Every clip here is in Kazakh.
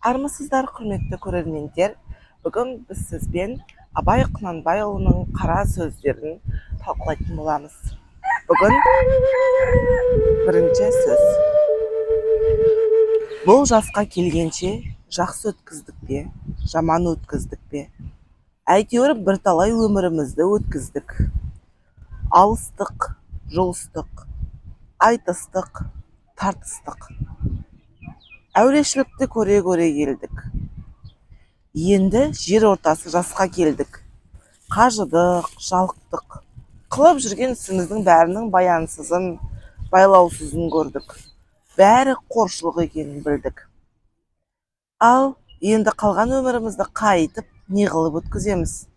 Армысыздар, құрметті көрермендер. Бүгін біз сізбен Абай Құнанбайұлының қара сөздерін талқылайтын боламыз. Бүгін бірінші сөз. Бұл жасқа келгенше жақсы өткіздік пе, жаман өткіздік пе? Әйтеуір бірталай өмірімізді өткіздік. Алыстық, жолыстық, айтыстық, тартыстық. Әурешілікті көре келдік. Енді жер ортасы жасқа келдік. Қажыдық, жалықтық. Қылып жүрген ісіміздің бәрінің баянсызын, байлаусызын көрдік. Бәрі қоршылық екенін білдік. Ал енді қалған өмірімізді қайтып не қылып өткіземіз?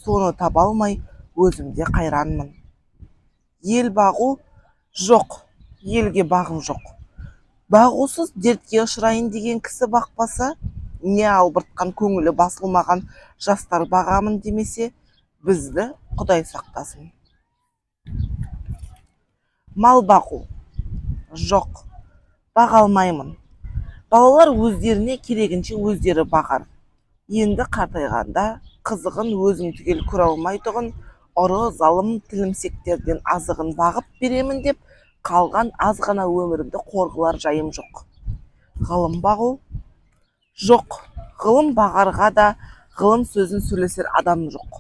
Соны таба алмай өзімде қайранмын. Ел бағу жоқ, елге бағым жоқ. Бағусыз дертке ұшырайын деген кісі бақпаса, не албыртқан көңілі басылмаған жастар бағамын демесе, бізді Құдай сақтасын. Мал бағу жоқ, баға алмаймын. Балалар өздеріне керегінше өздері бағар. Енді қартайғанда қызығын өзім түгел көре алмайтұғын ұры залым тілімсектерден азығын бағып беремін деп қалған аз ғана өмірімді қорғылар жайым жоқ. Ғылым бағу жоқ, ғылым бағарға да ғылым сөзін сөйлесер адам жоқ.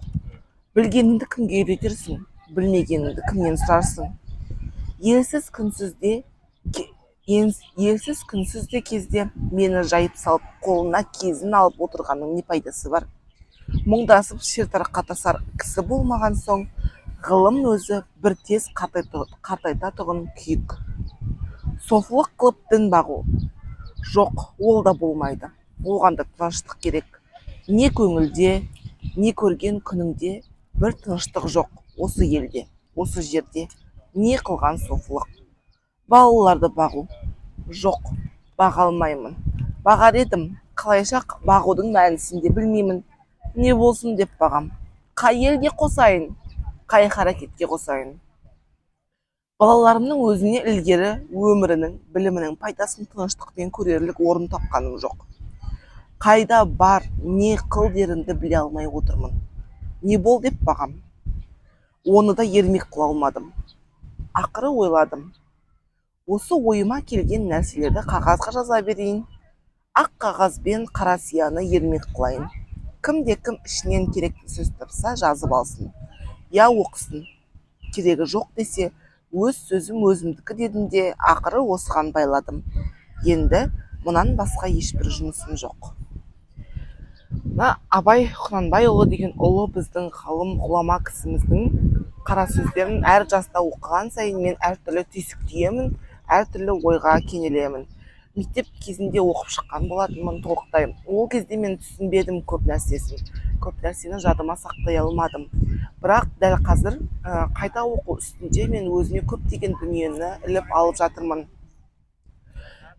Білгеніңді кімге үйретерсің, білмегеніңді кімнен сұрарсың? Елсіз күнсізде кезде мені жайып салып, қолына кезін алып отырғанның не пайдасы бар? Мұңдасып шер тарқатасар кісі болмаған соң, ғылым өзі бір тез қартайтатұғын күйік. Софылық қылып дін бағу жоқ, ол да болмайды. Оған да тыныштық керек. Не көңілде, не көрген күніңде бір тыныштық жоқ осы елде, осы жерде. Не қылған софылық? Балаларды бағу жоқ, баға алмаймын. Бағар едім, қалайша бағудың мәнісін де білмеймін. Не болсын деп бағам? Қай елге қосайын, қай харакетке қосайын? Балаларымның өзіне ілгері өмірінің, білімінің пайдасын тыныштықпен көрерлік орын тапқаным жоқ. Қайда бар, не қыл дерімді біле алмай отырмын. Не бол деп бағам? Оны да ермек қыла алмадым. Ақыры ойладым. Осы ойыма келген нәрселерді қағазға жаза берейін. Ақ қағазбен қара сияны ермек қылайын. Кім ішінен керекті сөз тапса жазып алсын. Я оқысын. Керегі жоқ десе, өз сөзім өзімдікі дедім де, ақыры осыған байладым. Енді мұнан басқа ешбір жұмысым жоқ. Абай Құнанбайұлы деген ұлы біздің ғалым ғұлама кісіміздің қара сөздерін әр жаста оқыған сайын мен әртүрлі түйсік түйемін, әртүрлі ойға кенелемін. Мектеп кезінде оқып шыққан болатынмын толықтай. Ол кезде мен түсінбедім көп нәрсесін. Көп нәрсені жадыма сақтай алмадым. Бірақ дәл қазір қайта оқу үстінде мен өзіме көптеген дүниені іліп алып жатырмын.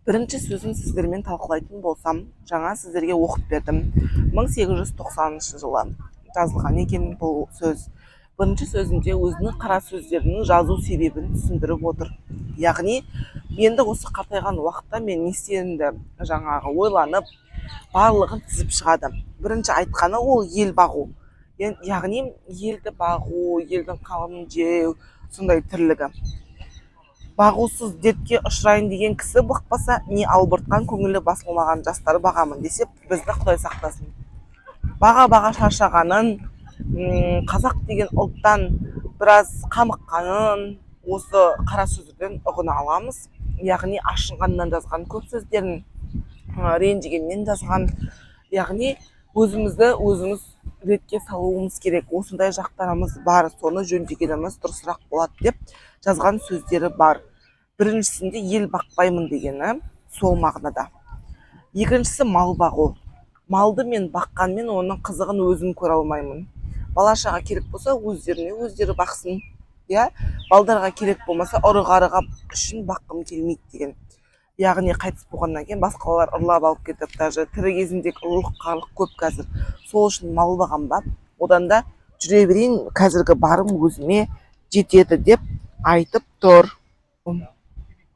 Бірінші сөзін сіздермен талқылайтын болсам, жаңа сіздерге оқып бердім. 1890 жылы жазылған екен бұл сөз. Бірінші сөзінде өзінің қара сөздерінің жазу себебін түсіндіріп отыр. Яғни, енді осы қартайған уақытта мен не істерімді жаңағы ойланып, барлығын тізіп шығады. Бірінші айтқаны ол ел бағу. Яғни, елді бағу, елдің қамын жеу, сондай тірлігі. Бағусыз дертке ұшырайын деген кісі бақпаса, не албыртқан көңілі басылмаған жастар бағамын десе, бізді Құдай сақтасын. Баға шаршағанын, қазақ деген ұлттан біраз қамыққанын осы қара сөздерден ұғына аламыз. Яғни ашынғаннан жазған көп сөздерін, ренжігеннен жазған. Яғни өзімізді өзіміз ретке салуымыз керек. Осындай жақтарымыз бар, соны жөндегеніміз дұрысырақ болады деп жазған сөздері бар. Біріншісінде ел бақпаймын дегені сол мағынада. Екіншісі мал бағу. Малды мен баққанмен оның қызығын өзім көре алмаймын. Балашаға керек болса өздеріне өздері бақсын. Балдарға керек болмаса ұры-қарыға үшін баққым келмейді деген. Яғни қайтыс болғаннан кейін басқалар ұрлап алып кетіп, даже тірі кезіндегі ұрлық-қарлық көп қазір. Сол үшін мал бағам ба, одан да жүре берейін, қазіргі барым өзіме жетеді деп айтып тұр.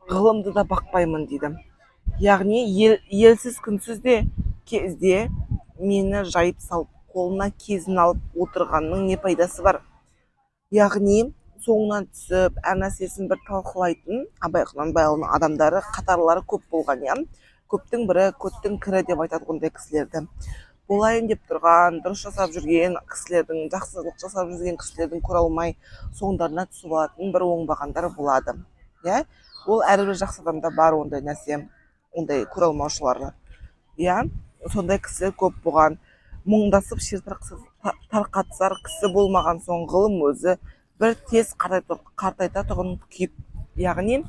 Ғылымды да бақпаймын дейді. яғни елсіз күнсізде кезде мені жайып салып қолына кезін алып отырғанның не пайдасы бар. Яғни соңынан түсіп әр нәрсесін бір талқылайтын абай құнанбайұлының адамдары қатарлары көп болған. иә көптің бірі көттің кірі деп айтады ондай кісілерді. Болайын деп тұрған дұрыс жасап жүрген кісілердің, жақсылық жасап жүрген кісілердің көре алмай соңдарына түсіп алатын бір оңбағандар болады. иә ол әрбір жақсы адамда бар ондай нәрсе, ондай көре алмаушылар. иә сондай кісілер көп болған. Мұңдасып шер тарқатысар кісі болмаған соң ғылым өзі бір тез қартайтатұғын күйіп. Яғни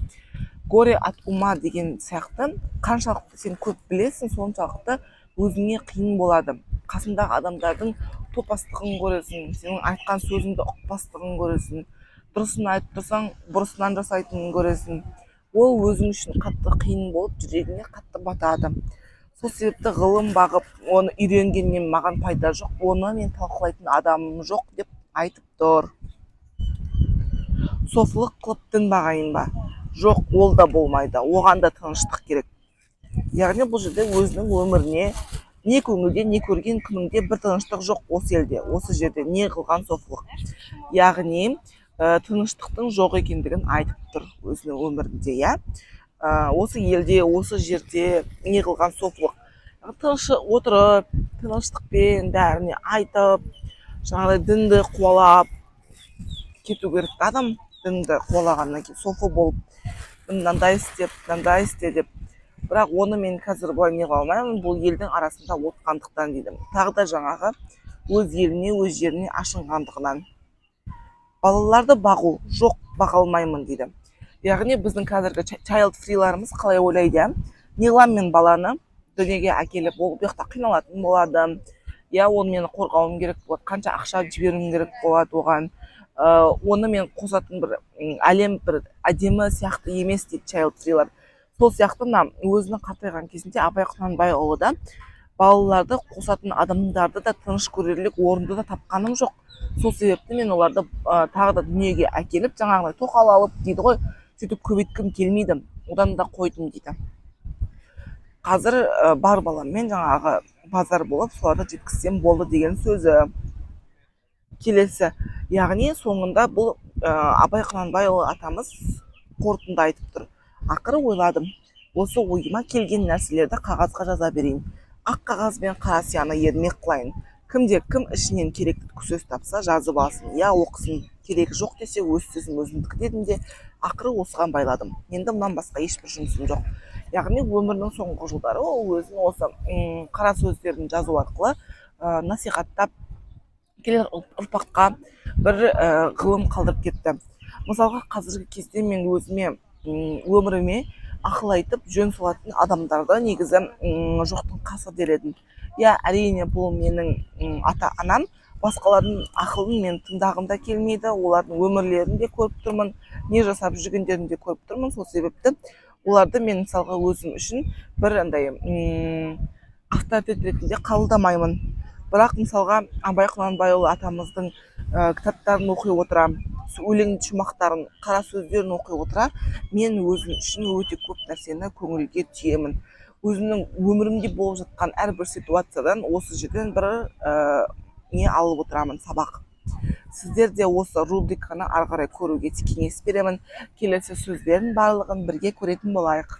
горе от ума деген сияқты қаншалықты сен көп білесің, соншалықты өзіңе қиын болады. Қасындағы адамдардың топастығын көресің, сенің айтқан сөзіңді ұқпастығын көресің, дұрысын айтып тұрсаң бұрысынан жасайтынын көресің. Ол өзің үшін қатты қиын болып жүрегіңе қатты батады. Сол себепті ғылым бағып, оны үйренгеннен маған пайда жоқ, оны мен талқылайтын адамым жоқ деп айтып тұр. Софылық қылып дін бағайын ба? Жоқ, ол да болмайды, оған да тыныштық керек. Яғни бұл жерде өзінің өміріне не көңілде, не көрген күніңде бір тыныштық жоқ осы елде, осы жерде не қылған софылық. Яғни тыныштықтың жоқ екендігін айтып тұр өзінің өмірінде. иә осы елде, осы жерде не қылған софылық. Тыныш отырып, тыныштықпен бәріне айтып, жаңағыдай дінді қуалап кету керек. Адам дінді қуалағаннан кейін софы болып, мынандай істе деп. Бірақ оны мен қазір былай не қыла алмаймын, бұл елдің арасында отқандықтан дейді. Тағы да жаңағы өз еліне, өз жеріне ашынғандығынан. Балаларды бағу, жоқ баға алмаймын дейді. Яғни біздің қазіргі child freelарымыз қалай ойлайды? Не қыламын мен баланы дүниеге әкеліп, ол бұяқта қиналатын болады. оны мен қорғауым керек болады, қанша ақша жіберуім керек болады оған. Оны мен қосатын бір әлем бір әдемі сияқты емес дейді child freelар. Сол сияқты өзінің қартайған кезінде Абай Құнанбайұлы да балаларды қосатын адамдарды да тыныш көрерлік орынды да тапқаным жоқ. Сол себепті мен оларды тағы да дүниеге әкеліп, жаңағыдай тоқал алып дейді ғой, сөйтіп көбейткім келмейді, одан да қойдым дейді. Қазір бар баламмен жаңағы базар болып, соларды жеткізсем болды деген сөзі. Келесі, яғни соңында бұл Абай Құнанбайұлы атамыз қорытынды айтып тұр. Ақыры ойладым, осы ойыма келген нәрселерді қағазға жаза берейін. Ақ қағаз бен қара сияны ермек қылайын. Кімде кім ішінен керекті сөз тапса жазып алсын, я оқысын, керегі жоқ десе өз сөзім өзімдікі дедім де ақыры осыған байладым. Енді мұнан басқа ешбір жұмысым жоқ. Яғни өмірінің соңғы жылдары ол өзінің осы қара сөздерін жазу арқылы насихаттап келер ұрпаққа бір ғылым қалдырып кетті. Мысалға қазіргі кезде мен өзіме өміріме ақыл айтып жөн салатын адамдарды негізі жоқтың қасы дер едім. Әрине бұл менің ата-анам, басқалардың ақылын мен тыңдағым да келмейді, олардың өмірлерін де көріп тұрмын, не жасап жүргендерін де көріп тұрмын. Сол себепті оларды мен мысалға өзім үшін бір андай авторитет ретінде қабылдамаймын. Бірақ мысалға Абай Құнанбайұлы атамыздың кітаптарын оқи отыра, өлең шумақтарын, қара сөздерін оқи отыра, мен өзім үшін өте көп нәрсені көңілге түйемін. Өзімнің өмірімде болып жатқан әрбір ситуациядан осы жерден бір не алып отырамын, сабақ. Сіздер де осы рубриканы ары қарай көруге кеңес беремін. Келесі сөздердің барлығын бірге көретін болайық.